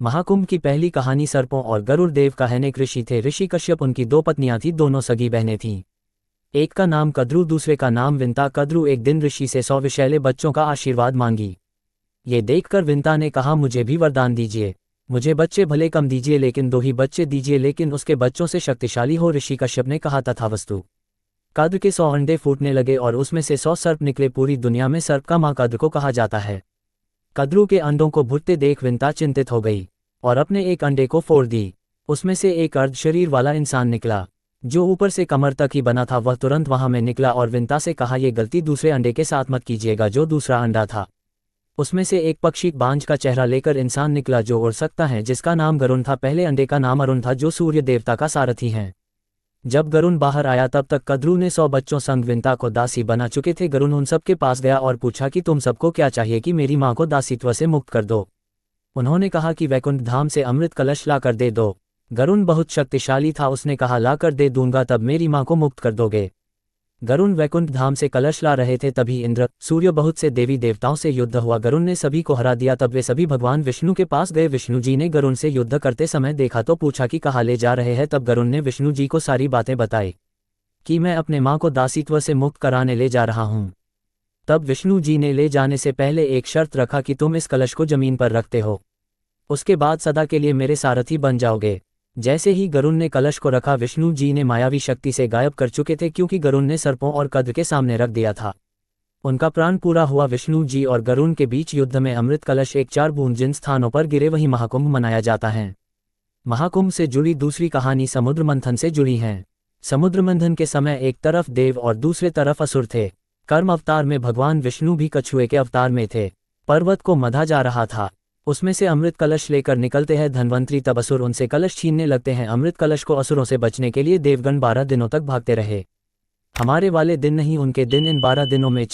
महाकुंभ की पहली कहानी सर्पों और गरुड़ देव का है। ऋषि थे ऋषि कश्यप, उनकी दो पत्नियां थीं, दोनों सगी बहनें थीं। एक का नाम कद्रू, दूसरे का नाम विंता। कद्रू एक दिन ऋषि से 100 विषैले बच्चों का आशीर्वाद मांगी। ये देखकर विंता ने कहा, मुझे भी वरदान दीजिए, मुझे बच्चे भले कम दीजिए लेकिन 2 ही बच्चे दीजिए, लेकिन उसके बच्चों से शक्तिशाली हो। ऋषि कश्यप ने कहा, तथास्तु। कद्र के 100 अंडे फूटने लगे और उसमें से 100 सर्प निकले। पूरी दुनिया में सर्प का मां कद्र को कहा जाता है। कद्रू के अंडों को भुनते देख विंता चिंतित हो गई और अपने एक अंडे को फोड़ दी। उसमें से एक अर्ध शरीर वाला इंसान निकला, जो ऊपर से कमर तक ही बना था। वह तुरंत वहां में निकला और विंता से कहा, यह गलती दूसरे अंडे के साथ मत कीजिएगा। जो दूसरा अंडा था, उसमें से एक पक्षी बांझ का चेहरा लेकर इंसान निकला, जो उड़ सकता है, जिसका नाम गरुण था। पहले अंडे का नाम अरुण था, जो सूर्य देवता का सारथी हैं। जब गरुण बाहर आया तब तक कद्रू ने 100 बच्चों संग विंता को दासी बना चुके थे। गरुण उन सब के पास गया और पूछा कि तुम सबको क्या चाहिए कि मेरी मां को दासीत्व से मुक्त कर दो। उन्होंने कहा कि वैकुंठ धाम से अमृत कलश ला कर दे दो। गरुण बहुत शक्तिशाली था, उसने कहा, ला कर दे दूंगा तब मेरी मां को मुक्त कर दोगे। गरुण वैकुंठ धाम से कलश ला रहे थे, तभी इंद्र, सूर्य, बहुत से देवी देवताओं से युद्ध हुआ। गरुण ने सभी को हरा दिया। तब वे सभी भगवान विष्णु के पास गए। विष्णु जी ने गरुण से युद्ध करते समय देखा तो पूछा कि कहाँ ले जा रहे हैं। तब गरुण ने विष्णु जी को सारी बातें बताई कि मैं अपने मां को दासीत्व से मुक्त कराने ले जा रहा हूं। तब विष्णु जी ने ले जाने से पहले एक शर्त रखा कि तुम इस कलश को जमीन पर रखते हो, उसके बाद सदा के लिए मेरे सारथी बन जाओगे। जैसे ही गरुण ने कलश को रखा, विष्णु जी ने मायावी शक्ति से गायब कर चुके थे, क्योंकि गरुण ने सर्पों और कद्र के सामने रख दिया था। उनका प्राण पूरा हुआ। विष्णु जी और गरुण के बीच युद्ध में अमृत कलश एक 4 बूंद जिन स्थानों पर गिरे वहीं महाकुंभ मनाया जाता है। महाकुंभ से जुड़ी दूसरी कहानी समुद्र मंथन से जुड़ी है। समुद्र मंथन के समय एक तरफ देव और दूसरे तरफ असुर थे। कर्म अवतार में भगवान विष्णु भी कछुए के अवतार में थे। पर्वत को मधा जा रहा था, उसमें से अमृत कलश लेकर निकलते हैं धन्वंतरी। तब असुर उनसे कलश छीनने लगते हैं। अमृत कलश को असुरों से बचने के लिए देवगण 12 दिनों तक भागते रहे। हमारे वाले दिन नहीं, उनके दिन। इन 12 दिनों में